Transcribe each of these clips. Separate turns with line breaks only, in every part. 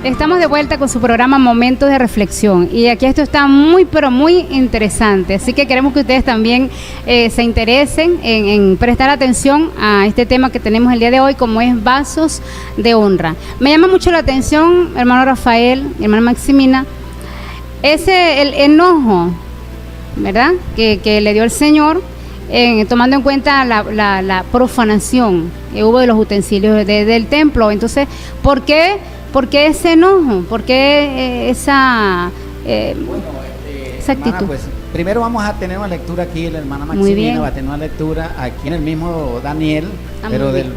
Estamos de vuelta con su programa Momentos de Reflexión y aquí esto está muy pero muy interesante, así que queremos que ustedes también se interesen en prestar atención a este tema que tenemos el día de hoy, como es vasos de honra. Me llama mucho la atención, hermano Rafael, hermana Maximina, el enojo, ¿verdad?, que le dio el Señor, tomando en cuenta la profanación que hubo de los utensilios del templo. Entonces, ¿por qué ese enojo? ¿Por qué esa actitud?
Pues primero vamos a tener una lectura aquí, la hermana Maximina va a tener una lectura aquí en el mismo Daniel, pero del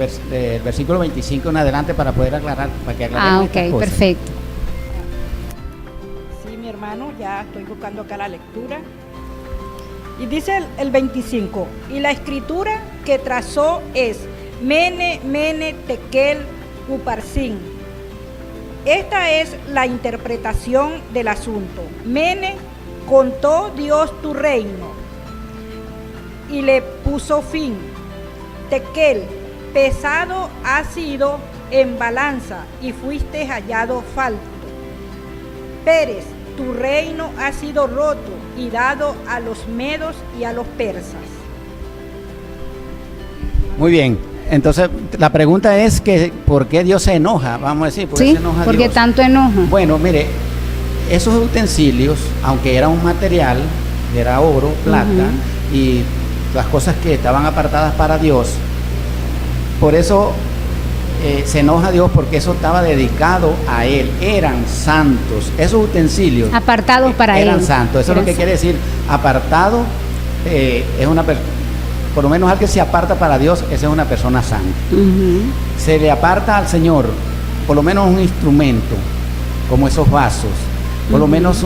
versículo 25 en adelante para poder aclarar, para que aclaremos estas cosas.
Perfecto.
Sí, mi hermano, ya estoy buscando acá la lectura. Y dice el 25, y la escritura que trazó es Mene, Mene, Tekel, Uparsin. Esta es la interpretación del asunto. Mene, contó Dios tu reino y le puso fin. Tekel, pesado has sido en balanza y fuiste hallado falto. Pérez, tu reino ha sido roto y dado a los medos y a los persas.
Muy bien. Entonces, la pregunta es que ¿por qué Dios se enoja? Vamos a decir, ¿por qué se enoja
¿por qué
Dios?
tanto enojo?
Bueno, mire, esos utensilios, aunque era un material, era oro, plata, y las cosas que estaban apartadas para Dios, por eso se enoja Dios, porque eso estaba dedicado a Él, eran santos, esos utensilios
apartados para Él.
Eran santos, eso es lo que quiere decir, apartado, es una persona. Por lo menos alguien se aparta para Dios, esa es una persona santa. Se le aparta al Señor, por lo menos un instrumento, como esos vasos, por lo menos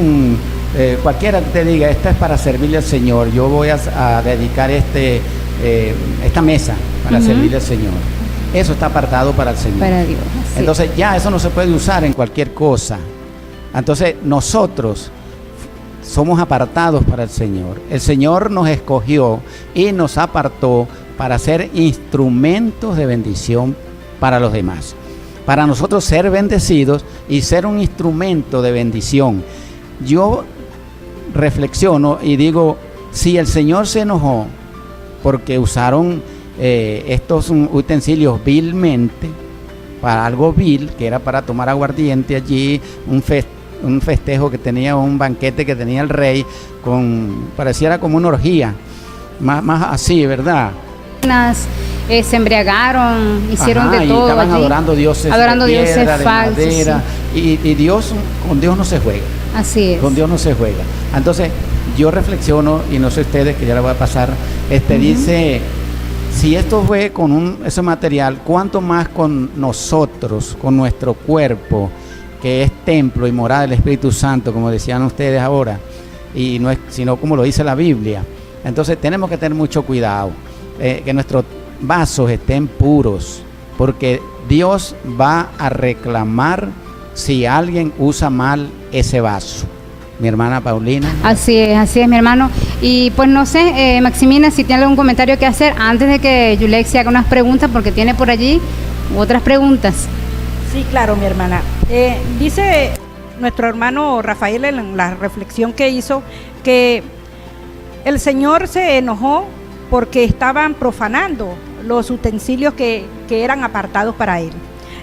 cualquiera que te diga, esta es para servirle al Señor, yo voy a dedicar esta mesa para servirle al Señor. Eso está apartado para el Señor.
Para Dios.
Entonces ya eso no se puede usar en cualquier cosa. Entonces nosotros somos apartados para el Señor. El Señor nos escogió y nos apartó para ser instrumentos de bendición para los demás. Para nosotros ser bendecidos y ser un instrumento de bendición. Yo reflexiono y digo, si el Señor se enojó porque usaron estos utensilios vilmente, para algo vil, que era para tomar aguardiente allí, un festejo que tenía, un banquete que tenía el rey, pareciera como una orgía, más así, ¿verdad?
Se embriagaron, hicieron de todo.
Y estaban allí adorando dioses de
falsos,
madera, y Dios, con Dios no se juega.
Así es.
Con Dios no se juega. Entonces, yo reflexiono, y no sé ustedes, que ya le voy a pasar, dice, si esto fue con ese material, ¿cuánto más con nosotros, con nuestro cuerpo, que es templo y morada del Espíritu Santo, como decían ustedes ahora, y no es sino como lo dice la Biblia? Entonces tenemos que tener mucho cuidado, que nuestros vasos estén puros, porque Dios va a reclamar si alguien usa mal ese vaso. Mi hermana Paulina.
Así es, mi hermano. Y pues no sé, Maximina, si tiene algún comentario que hacer antes de que Yulexi haga unas preguntas, porque tiene por allí otras preguntas.
Sí, claro, mi hermana. Dice nuestro hermano Rafael en la reflexión que hizo que el Señor se enojó porque estaban profanando los utensilios que eran apartados para Él.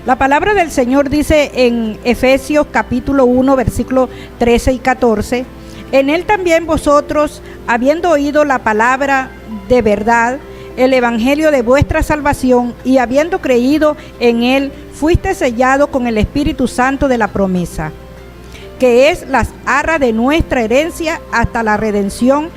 La palabra del Señor dice en Efesios capítulo 1, versículos 13 y 14, en Él también vosotros, habiendo oído la palabra de verdad, el evangelio de vuestra salvación, y habiendo creído en Él, fuiste sellado con el Espíritu Santo de la promesa, que es las arras de nuestra herencia hasta la redención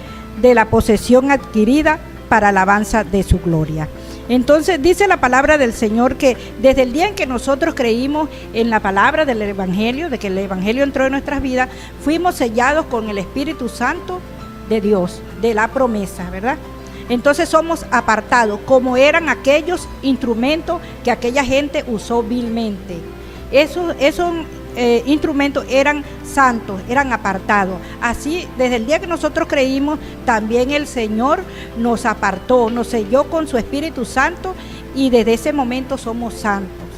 de la posesión adquirida para alabanza de su gloria. Entonces dice la palabra del Señor que desde el día en que nosotros creímos en la palabra del Evangelio, de que el Evangelio entró en nuestras vidas, fuimos sellados con el Espíritu Santo de Dios, de la promesa, ¿verdad? Entonces somos apartados, como eran aquellos instrumentos que aquella gente usó vilmente. Esos instrumentos eran santos, eran apartados. Así, desde el día que nosotros creímos, también el Señor nos apartó, nos selló con su Espíritu Santo, y desde ese momento somos santos.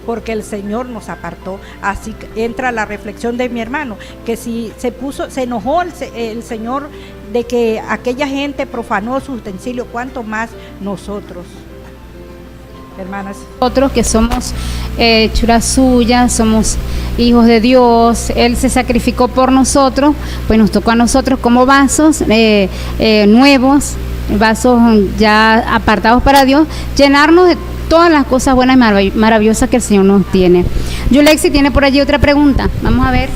porque el Señor nos apartó. Así que entra la reflexión de mi hermano, que si se enojó el Señor de que aquella gente profanó sus utensilios, ¿cuánto más nosotros, hermanas?
Nosotros que somos hechuras suyas, somos hijos de Dios, Él se sacrificó por nosotros, pues nos tocó a nosotros como vasos nuevos, vasos ya apartados para Dios, llenarnos de todas las cosas buenas y maravillosas que el Señor nos tiene. Yulexi tiene por allí otra pregunta, vamos a ver.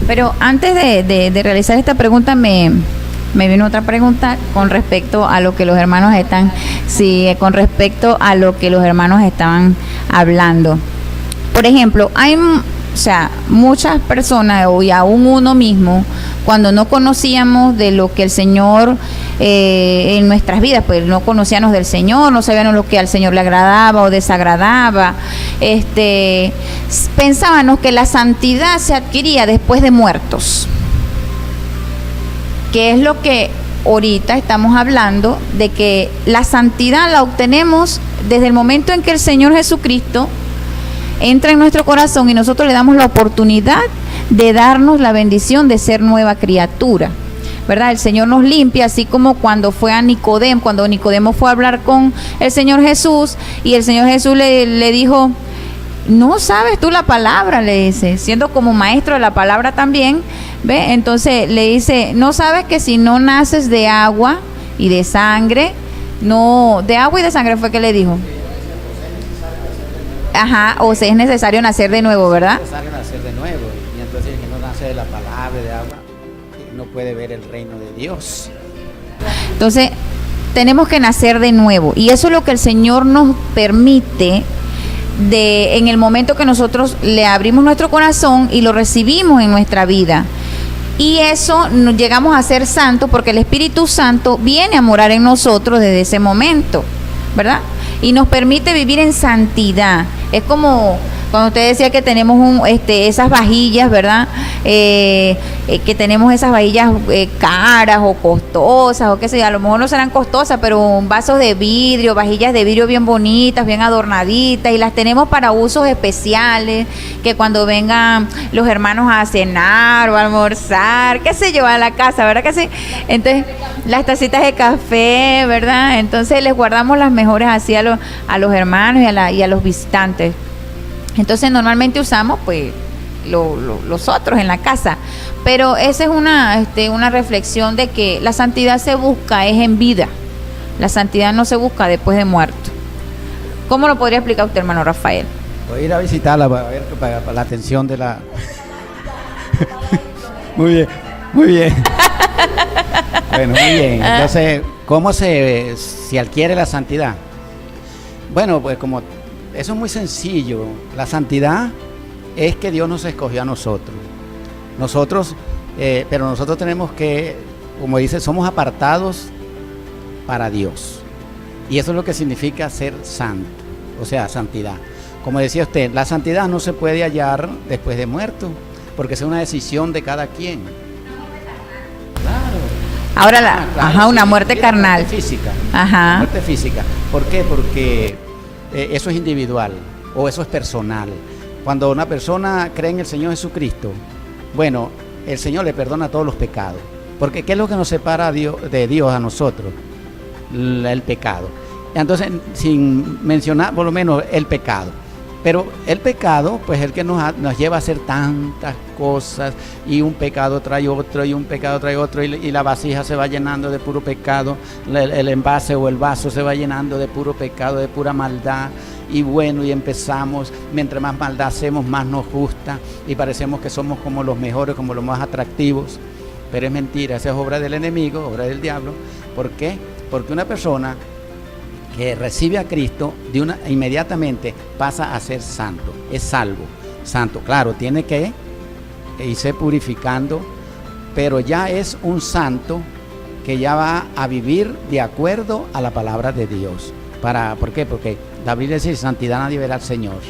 Pero antes de realizar esta pregunta me vino otra pregunta con respecto a lo que los hermanos con respecto a lo que los hermanos estaban hablando. Por ejemplo, hay muchas personas, y aún uno mismo, cuando no conocíamos de lo que el Señor en nuestras vidas, pues no conocíamos del Señor, no sabíamos lo que al Señor le agradaba o desagradaba, pensábamos que la santidad se adquiría después de muertos, que es lo que ahorita estamos hablando, de que la santidad la obtenemos desde el momento en que el Señor Jesucristo entra en nuestro corazón y nosotros le damos la oportunidad de darnos la bendición de ser nueva criatura, ¿verdad? El Señor nos limpia, así como cuando Nicodemo fue a hablar con el Señor Jesús, y el Señor Jesús le dijo: no sabes tú la palabra, le dice, siendo como maestro de la palabra también, ¿ve? Entonces le dice: no sabes que si no naces de agua y de sangre, de agua y de sangre fue que le dijo. Ajá, o sea, es necesario nacer de nuevo, ¿verdad?
Es necesario nacer de nuevo, y entonces el que no nace de la palabra, de agua, no puede ver el reino de Dios.
Entonces, tenemos que nacer de nuevo, y eso es lo que el Señor nos permite en el momento que nosotros le abrimos nuestro corazón y lo recibimos en nuestra vida. Y eso llegamos a ser santos, porque el Espíritu Santo viene a morar en nosotros desde ese momento, ¿verdad? Y nos permite vivir en santidad. Es como cuando usted decía que tenemos esas vajillas, ¿verdad? Que tenemos esas vajillas caras o costosas, o qué sé yo, a lo mejor no serán costosas, pero vasos de vidrio, vajillas de vidrio bien bonitas, bien adornaditas, y las tenemos para usos especiales, que cuando vengan los hermanos a cenar o a almorzar, qué sé yo, a la casa, ¿verdad que sí? Entonces, las tacitas de café, ¿verdad? Entonces les guardamos las mejores así a los hermanos y a los visitantes. Entonces normalmente usamos pues los otros en la casa, pero esa es una reflexión de que la santidad se busca es en vida, la santidad no se busca después de muerto. ¿Cómo lo podría explicar usted, hermano Rafael?
Voy a ir a visitarla para ver para la atención de la... Muy bien, muy bien. Bueno, muy bien. Entonces, ¿cómo se adquiere la santidad? Bueno, pues como eso es muy sencillo. La santidad es que Dios nos escogió a nosotros. Pero nosotros tenemos que, como dice, somos apartados para Dios. Y eso es lo que significa ser santo, o sea, santidad. Como decía usted, la santidad no se puede hallar después de muerto, porque es una decisión de cada quien.
Ahora una
sí,
muerte carnal.
Muerte física.
Ajá.
Muerte física. ¿Por qué? Porque eso es individual o eso es personal. Cuando una persona cree en el Señor Jesucristo, bueno, el Señor le perdona todos los pecados. Porque ¿qué es lo que nos separa de Dios a nosotros? El pecado. Entonces, sin mencionar por lo menos el pecado. Pero el pecado, pues el que nos lleva a hacer tantas cosas, y un pecado trae otro, y un pecado trae otro, y la vasija se va llenando de puro pecado, el envase o el vaso se va llenando de puro pecado, de pura maldad, y bueno, y empezamos, mientras más maldad hacemos, más nos gusta, y parecemos que somos como los mejores, como los más atractivos, pero es mentira, esa es obra del enemigo, obra del diablo. ¿Por qué? Porque una persona que recibe a Cristo inmediatamente pasa a ser santo, es salvo, santo, claro, tiene que irse purificando, pero ya es un santo que ya va a vivir de acuerdo a la palabra de Dios. ¿Por qué? Porque la Biblia dice: santidad nadie verá al Señor.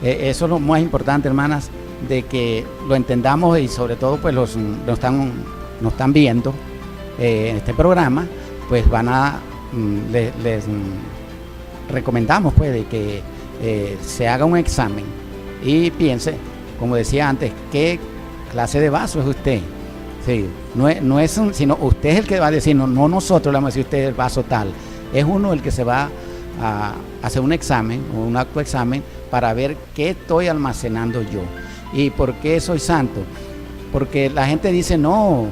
Eso es lo más importante, hermanas, de que lo entendamos, y sobre todo pues nos están viendo en este programa, pues les recomendamos pues de que se haga un examen y piense, como decía antes, qué clase de vaso es usted. Sí, no es sino usted es el que va a decir, no nosotros le vamos a decir usted el vaso tal, es uno el que se va a hacer un examen o un autoexamen para ver qué estoy almacenando yo y por qué soy santo. Porque la gente dice no,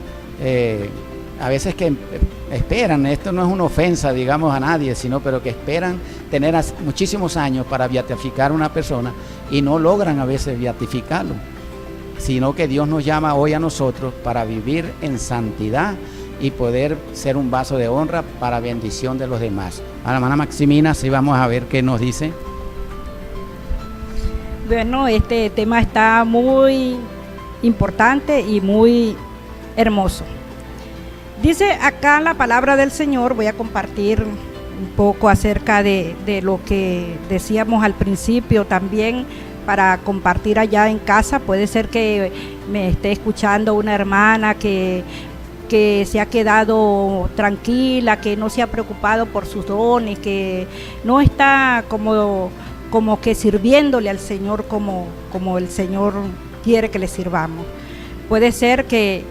a veces que esperan, esto no es una ofensa, digamos, a nadie, pero que esperan tener muchísimos años para beatificar a una persona y no logran a veces beatificarlo, sino que Dios nos llama hoy a nosotros para vivir en santidad y poder ser un vaso de honra para bendición de los demás. A la hermana Maximina, sí, vamos a ver qué nos dice.
Bueno, este tema está muy importante y muy hermoso. Dice acá la palabra del Señor, voy a compartir un poco acerca de lo que decíamos al principio también, para compartir allá en casa. Puede ser que me esté escuchando una hermana que se ha quedado tranquila, que no se ha preocupado por sus dones, que no está como que sirviéndole al Señor como el Señor quiere que le sirvamos. Puede ser que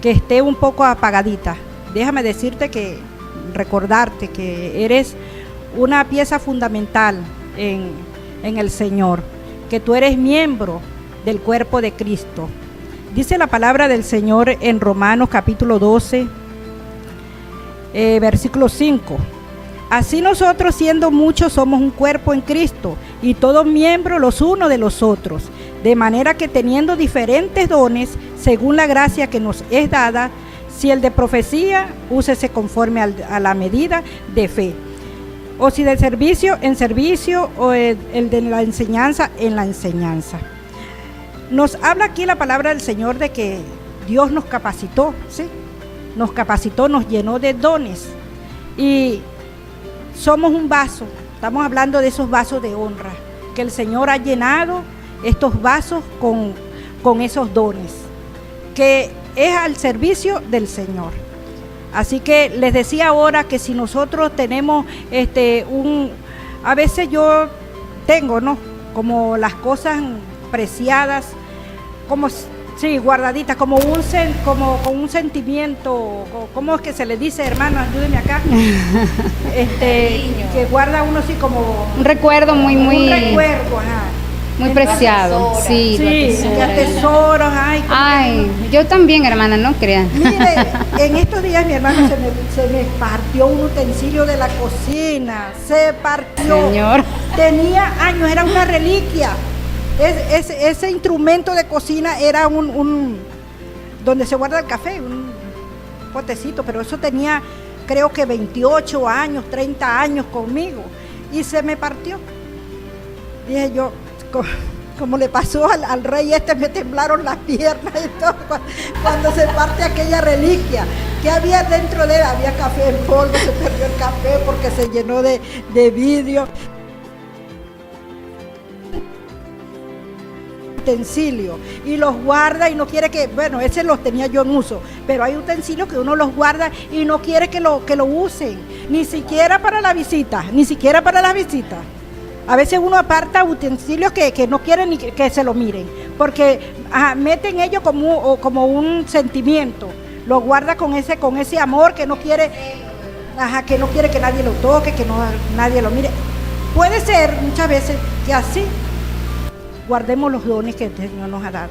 esté un poco apagadita. Déjame decirte recordarte que eres una pieza fundamental en el Señor, que tú eres miembro del cuerpo de Cristo. Dice la palabra del Señor en Romanos capítulo 12, versículo 5. Así nosotros, siendo muchos, somos un cuerpo en Cristo, y todos miembros los unos de los otros, de manera que teniendo diferentes dones, según la gracia que nos es dada, si el de profecía, úsese conforme a la medida de fe, o si del servicio, en servicio, o el de la enseñanza, en la enseñanza. Nos habla aquí la palabra del Señor de que Dios nos capacitó, ¿sí? Nos capacitó, nos llenó de dones, y somos un vaso. Estamos hablando de esos vasos de honra, que el Señor ha llenado estos vasos con esos dones, que es al servicio del Señor. Así que les decía ahora que si nosotros tenemos a veces yo tengo, ¿no?, como las cosas preciadas, como sí, guardaditas, como con un sentimiento, ¿cómo es que se le dice, hermano? Ayúdeme acá. Que guarda uno así como
un recuerdo muy
un recuerdo, ajá.
Muy preciado. Sí,
que atesoros.
Ay, yo también, hermana, no crean.
Mire, en estos días mi hermano se me partió un utensilio de la cocina, se partió.
Señor.
Tenía años, era una reliquia. Ese instrumento de cocina era un donde se guarda el café, un potecito, pero eso tenía, creo que 28 años, 30 años conmigo, y se me partió. Dije yo, como le pasó al rey me temblaron las piernas y todo cuando se parte aquella reliquia. ¿Qué había dentro de él? Había café en polvo, se perdió el café porque se llenó de vidrio. Utensilio, y los guarda y no quiere que, bueno, ese los tenía yo en uso, pero hay utensilios que uno los guarda y no quiere que lo usen, ni siquiera para la visita, A veces uno aparta utensilios que no quieren ni que se lo miren, porque meten ellos como un sentimiento, lo guarda con ese amor que no quiere, que no quiere que nadie lo toque, que nadie lo mire. Puede ser muchas veces que así guardemos los dones que el Señor nos ha dado,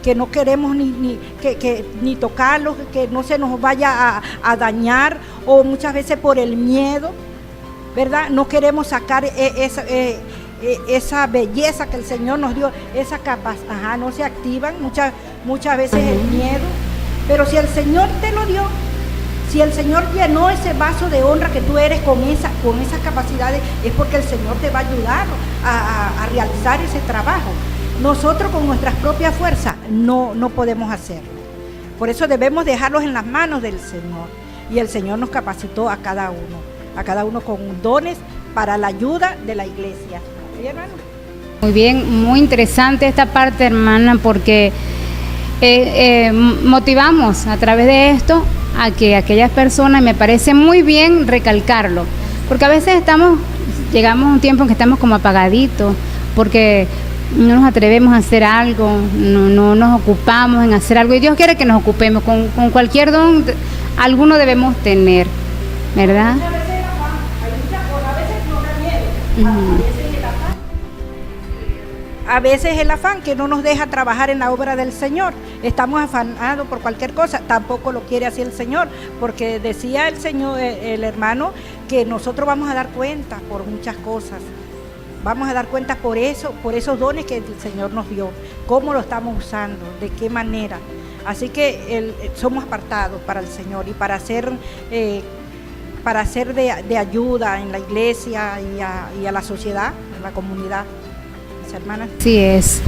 que no queremos ni tocarlos, que no se nos vaya a dañar, o muchas veces por el miedo, ¿verdad? No queremos sacar esa belleza que el Señor nos dio, esa capacidad, no se activan muchas veces el miedo, pero si el Señor te lo dio, si el Señor llenó ese vaso de honra que tú eres con esas capacidades, es porque el Señor te va a ayudar a realizar ese trabajo. Nosotros con nuestras propias fuerzas no podemos hacerlo. Por eso debemos dejarlos en las manos del Señor. Y el Señor nos capacitó a cada uno con dones para la ayuda de la iglesia. ¿Sí, hermano?
Muy bien, muy interesante esta parte, hermana, porque motivamos a través de esto a que aquellas personas, me parece muy bien recalcarlo, porque a veces estamos llegamos a un tiempo en que estamos como apagaditos, porque no nos atrevemos a hacer algo, no nos ocupamos en hacer algo, y Dios quiere que nos ocupemos con cualquier don, alguno debemos tener, ¿verdad?
A veces el afán que no nos deja trabajar en la obra del Señor. Estamos afanados por cualquier cosa, tampoco lo quiere así el Señor, porque decía el Señor, el hermano, que nosotros vamos a dar cuenta por muchas cosas. Vamos a dar cuenta por eso, por esos dones que el Señor nos dio, cómo lo estamos usando, de qué manera. Así que somos apartados para el Señor y para ser de ayuda en la iglesia y a la sociedad, en la comunidad. Hermanas.
Sí es.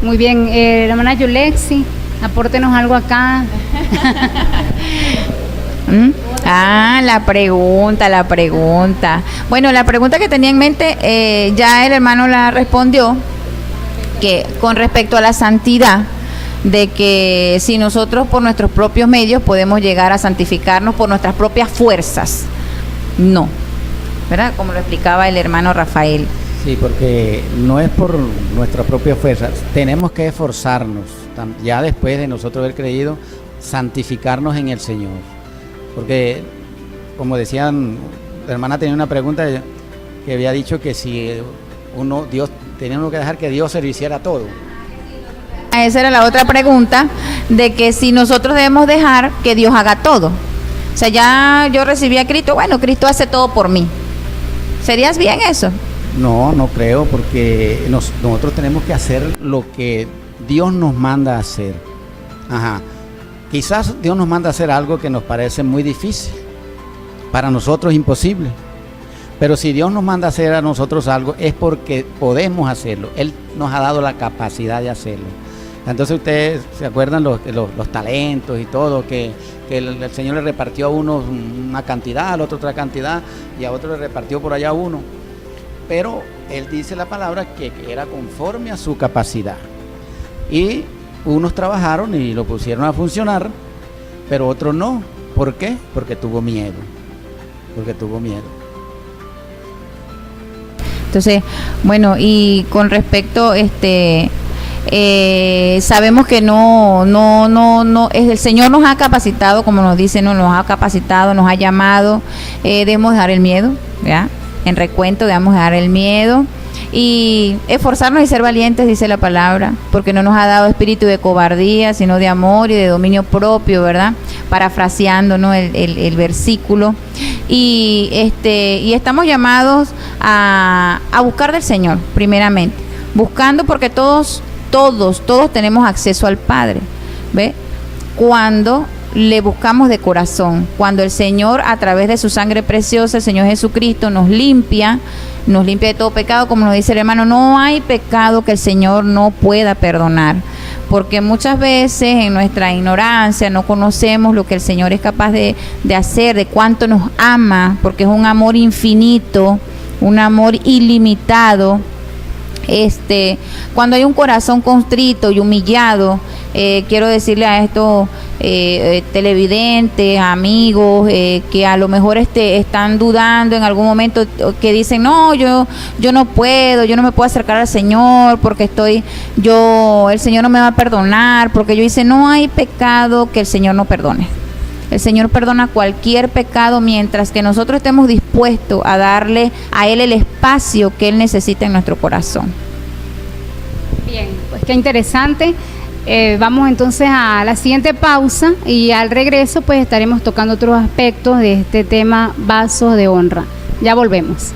Muy bien, hermana Yulexi, apórtenos algo acá.
La pregunta. Bueno, la pregunta que tenía en mente, ya el hermano la respondió, que con respecto a la santidad, de que si nosotros por nuestros propios medios podemos llegar a santificarnos por nuestras propias fuerzas, no, ¿verdad? Como lo explicaba el hermano Rafael.
Sí, porque no es por nuestra propia fuerza, tenemos que esforzarnos, ya después de nosotros haber creído, santificarnos en el Señor. Porque, como decían, la hermana tenía una pregunta que había dicho que si teníamos que dejar que Dios se lo hiciera todo.
Esa era la otra pregunta, de que si nosotros debemos dejar que Dios haga todo. O sea, ya yo recibí a Cristo, bueno, Cristo hace todo por mí. ¿Serías bien eso?
No creo, porque nosotros tenemos que hacer lo que Dios nos manda a hacer. Quizás Dios nos manda a hacer algo que nos parece muy difícil, para nosotros imposible, pero si Dios nos manda a hacer a nosotros algo es porque podemos hacerlo. Él nos ha dado la capacidad de hacerlo. Entonces ustedes se acuerdan los talentos y todo, que el Señor le repartió a uno una cantidad, al otro otra cantidad, y a otro le repartió por allá uno. Pero Él dice la palabra que era conforme a su capacidad. Y unos trabajaron y lo pusieron a funcionar, pero otros no. ¿Por qué? Porque tuvo miedo.
Entonces, bueno, y con respecto, sabemos que no, el Señor nos ha capacitado, como nos dice, nos ha capacitado, nos ha llamado, debemos dejar el miedo, ¿ya? En recuento debemos dejar el miedo y esforzarnos y ser valientes, dice la palabra, porque no nos ha dado espíritu de cobardía, sino de amor y de dominio propio, ¿verdad? Parafraseando, ¿no?, el versículo. Y estamos llamados a buscar del Señor, primeramente, buscando, porque todos tenemos acceso al Padre, ¿ve? Cuando le buscamos de corazón, cuando el Señor, a través de su sangre preciosa, el Señor Jesucristo nos limpia de todo pecado, como nos dice el hermano. No hay pecado que el Señor no pueda perdonar, porque muchas veces en nuestra ignorancia no conocemos lo que el Señor es capaz de hacer, de cuánto nos ama, porque es un amor infinito, un amor ilimitado. Cuando hay un corazón contrito y humillado, quiero decirle a estos televidentes, amigos, que a lo mejor están dudando en algún momento, que dicen, no, yo no puedo, yo no me puedo acercar al Señor porque el Señor no me va a perdonar, porque yo hice. No hay pecado que el Señor no perdone. El Señor perdona cualquier pecado, mientras que nosotros estemos dispuestos a darle a Él el espacio que Él necesita en nuestro corazón.
Bien, pues qué interesante. Vamos entonces a la siguiente pausa y al regreso pues estaremos tocando otros aspectos de este tema, vasos de honra. Ya volvemos.